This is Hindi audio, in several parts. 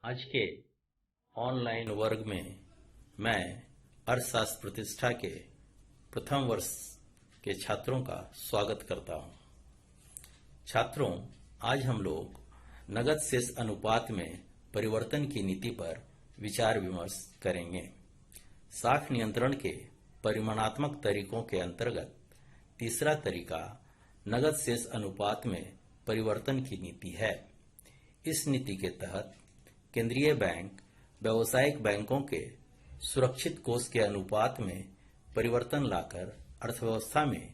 आज के ऑनलाइन वर्ग में मैं अर्थशास्त्र प्रतिष्ठा के प्रथम वर्ष के छात्रों का स्वागत करता हूं। छात्रों, आज हम लोग नगद शेष अनुपात में परिवर्तन की नीति पर विचार विमर्श करेंगे। साख नियंत्रण के परिमाणात्मक तरीकों के अंतर्गत तीसरा तरीका नगद शेष अनुपात में परिवर्तन की नीति है। इस नीति के तहत केंद्रीय बैंक व्यावसायिक बैंकों के सुरक्षित कोष के अनुपात में परिवर्तन लाकर अर्थव्यवस्था में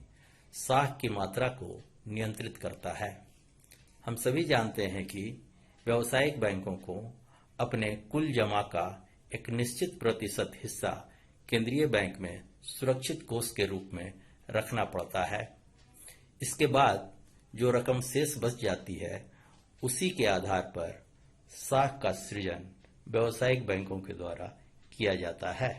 साख की मात्रा को नियंत्रित करता है। हम सभी जानते हैं कि व्यावसायिक बैंकों को अपने कुल जमा का एक निश्चित प्रतिशत हिस्सा केंद्रीय बैंक में सुरक्षित कोष के रूप में रखना पड़ता है। इसके बाद जो रकम शेष बच जाती है, उसी के आधार पर साख का सृजन व्यावसायिक बैंकों के द्वारा किया जाता है।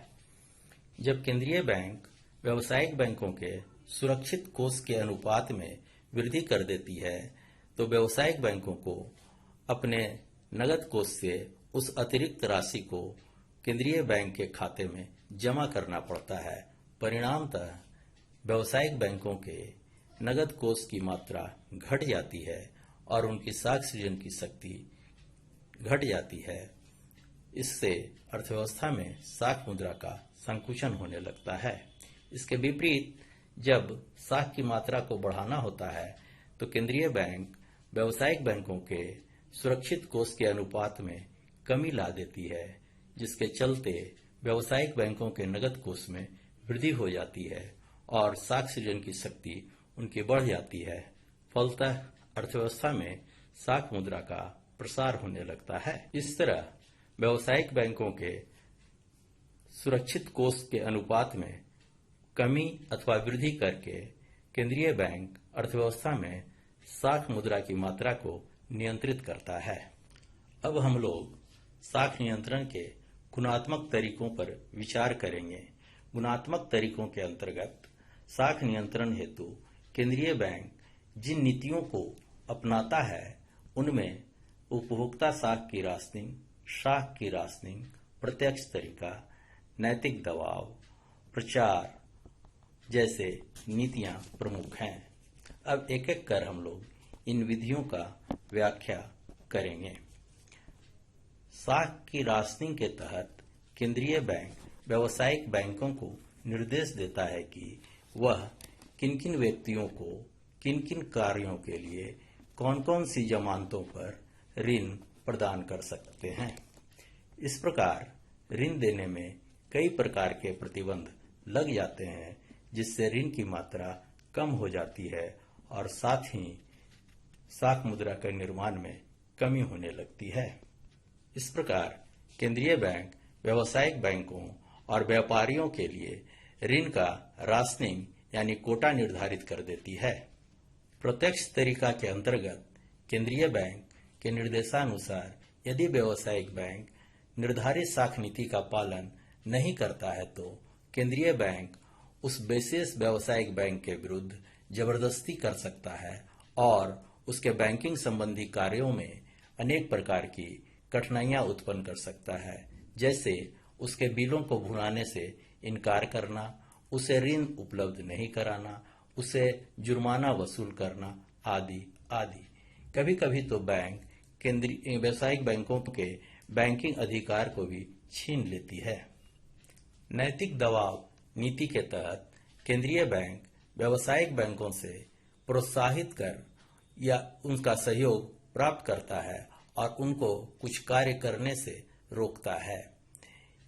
जब केंद्रीय बैंक व्यावसायिक बैंकों के सुरक्षित कोष के अनुपात में वृद्धि कर देती है, तो व्यावसायिक बैंकों को अपने नगद कोष से उस अतिरिक्त राशि को केंद्रीय बैंक के खाते में जमा करना पड़ता है। परिणामतः व्यावसायिक बैंकों के नगद कोष की मात्रा घट जाती है और उनकी साख सृजन की शक्ति घट जाती है। इससे अर्थव्यवस्था में साख मुद्रा का संकुचन होने लगता है। इसके विपरीत जब साख की मात्रा को बढ़ाना होता है, तो केंद्रीय बैंक व्यावसायिक बैंकों के सुरक्षित कोष के अनुपात में कमी ला देती है, जिसके चलते व्यावसायिक बैंकों के नगद कोष में वृद्धि हो जाती है और साख सृजन की शक्ति उनकी बढ़ जाती है। फलतः अर्थव्यवस्था में साख मुद्रा का प्रसार होने लगता है। इस तरह व्यावसायिक बैंकों के सुरक्षित कोष के अनुपात में कमी अथवा वृद्धि करके केंद्रीय बैंक अर्थव्यवस्था में साख मुद्रा की मात्रा को नियंत्रित करता है। अब हम लोग साख नियंत्रण के गुणात्मक तरीकों पर विचार करेंगे। गुणात्मक तरीकों के अंतर्गत साख नियंत्रण हेतु केंद्रीय बैंक जिन नीतियों को अपनाता है, उनमें उपभोक्ता साख की राशनिंग, साख की राशनिंग, प्रत्यक्ष तरीका, नैतिक दबाव, प्रचार जैसे नीतियां प्रमुख हैं। अब एक एक कर हम लोग इन विधियों का व्याख्या करेंगे। साख की राशनिंग के तहत केंद्रीय बैंक व्यावसायिक बैंकों को निर्देश देता है कि वह किन किन व्यक्तियों को किन किन कार्यों के लिए कौन कौन सी जमानतों पर ऋण प्रदान कर सकते हैं। इस प्रकार ऋण देने में कई प्रकार के प्रतिबंध लग जाते हैं, जिससे ऋण की मात्रा कम हो जाती है और साथ ही साख मुद्रा के निर्माण में कमी होने लगती है। इस प्रकार केंद्रीय बैंक व्यावसायिक बैंकों और व्यापारियों के लिए ऋण का राशनिंग यानी कोटा निर्धारित कर देती है। प्रत्यक्ष तरीका के अंतर्गत केंद्रीय बैंक के निर्देशानुसार यदि व्यावसायिक बैंक निर्धारित साख नीति का पालन नहीं करता है, तो केंद्रीय बैंक उस विशेष व्यावसायिक बैंक के विरुद्ध जबरदस्ती कर सकता है और उसके बैंकिंग संबंधी कार्यों में अनेक प्रकार की कठिनाइयां उत्पन्न कर सकता है, जैसे उसके बिलों को भुनाने से इनकार करना, उसे ऋण उपलब्ध नहीं कराना, उसे जुर्माना वसूल करना आदि आदि। कभी कभी तो बैंक केंद्रीय व्यावसायिक बैंकों के बैंकिंग अधिकार को भी छीन लेती है। नैतिक दबाव नीति के तहत केंद्रीय बैंक व्यावसायिक बैंकों से प्रोत्साहित कर या उनका सहयोग प्राप्त करता है और उनको कुछ कार्य करने से रोकता है।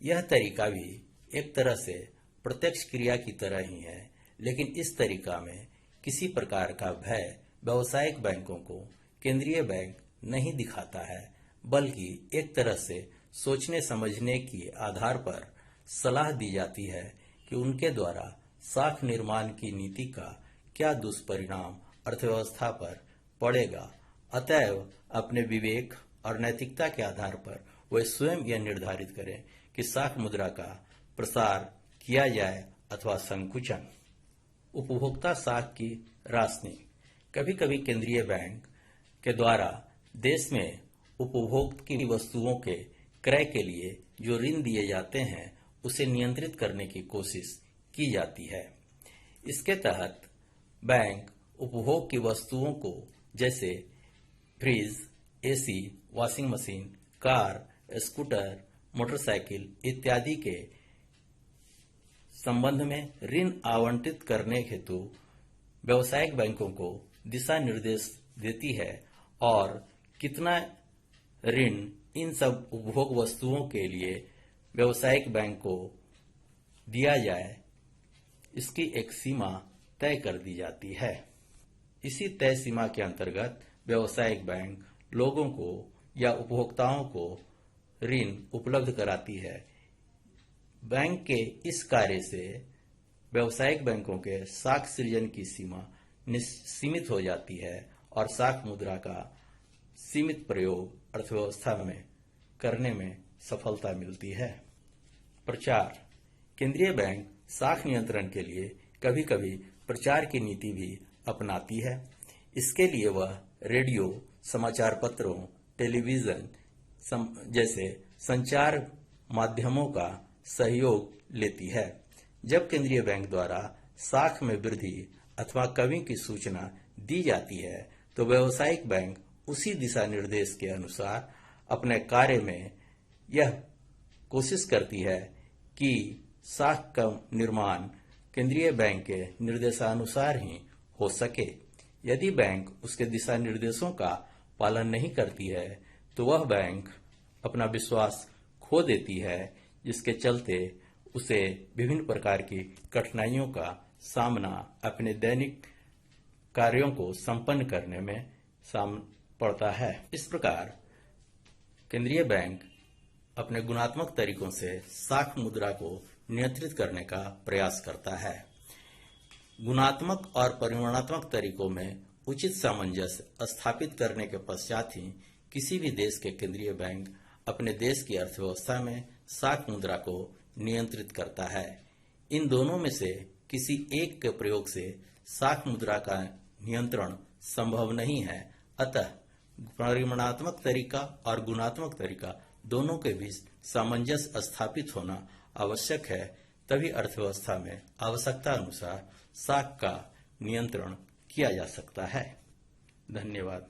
यह तरीका भी एक तरह से प्रत्यक्ष क्रिया की तरह ही है, लेकिन इस तरीका में किसी प्रकार का भय व्यावसायिक बैंकों को केंद्रीय बैंक नहीं दिखाता है, बल्कि एक तरह से सोचने समझने के आधार पर सलाह दी जाती है कि उनके द्वारा साख निर्माण की नीति का क्या दुष्परिणाम अर्थव्यवस्था पर पड़ेगा। अतएव अपने विवेक और नैतिकता के आधार पर वे स्वयं यह निर्धारित करें कि साख मुद्रा का प्रसार किया जाए अथवा संकुचन। उपभोक्ता साख की राशनिंग कभी कभी केंद्रीय बैंक के द्वारा देश में उपभोग की वस्तुओं के क्रय के लिए जो ऋण दिए जाते हैं उसे नियंत्रित करने की कोशिश की जाती है। इसके तहत बैंक उपभोग की वस्तुओं को जैसे fridge, AC, washing machine, car, scooter, motorcycle इत्यादि के संबंध में ऋण आवंटित करने हेतु व्यावसायिक बैंकों को दिशा निर्देश देती है और कितना ऋण इन सब उपभोग वस्तुओं के लिए व्यावसायिक बैंक को दिया जाए, इसकी एक सीमा तय कर दी जाती है। इसी तय सीमा के अंतर्गत व्यावसायिक बैंक लोगों को या उपभोक्ताओं को ऋण उपलब्ध कराती है। बैंक के इस कार्य से व्यावसायिक बैंकों के साख सृजन की सीमा सीमित हो जाती है और साख मुद्रा का सीमित प्रयोग अर्थव्यवस्था में करने में सफलता मिलती है। प्रचार। केंद्रीय बैंक साख नियंत्रण के लिए कभी कभी प्रचार की नीति भी अपनाती है। इसके लिए वह रेडियो, समाचार पत्रों, टेलीविजन जैसे संचार माध्यमों का सहयोग लेती है। जब केंद्रीय बैंक द्वारा साख में वृद्धि अथवा कमी की सूचना दी जाती है तो व्यावसायिक बैंक उसी दिशा निर्देश के अनुसार अपने कार्य में यह कोशिश करती है कि साख का निर्माण केंद्रीय बैंक के निर्देशानुसार ही हो सके। यदि बैंक उसके दिशा निर्देशों का पालन नहीं करती है तो वह बैंक अपना विश्वास खो देती है, जिसके चलते उसे विभिन्न प्रकार की कठिनाइयों का सामना अपने दैनिक कार्यों को संपन्न करने में पड़ता है। इस प्रकार केंद्रीय बैंक अपने गुणात्मक तरीकों से साख मुद्रा को नियंत्रित करने का प्रयास करता है। गुणात्मक और परिमाणात्मक तरीकों में उचित सामंजस्य स्थापित करने के पश्चात ही किसी भी देश के केंद्रीय बैंक अपने देश की अर्थव्यवस्था में साख मुद्रा को नियंत्रित करता है। इन दोनों में से किसी एक के प्रयोग से साख मुद्रा का नियंत्रण संभव नहीं है। अतः परिमाणात्मक तरीका और गुणात्मक तरीका दोनों के बीच सामंजस्य स्थापित होना आवश्यक है, तभी अर्थव्यवस्था में आवश्यकता अनुसार साख का नियंत्रण किया जा सकता है। धन्यवाद।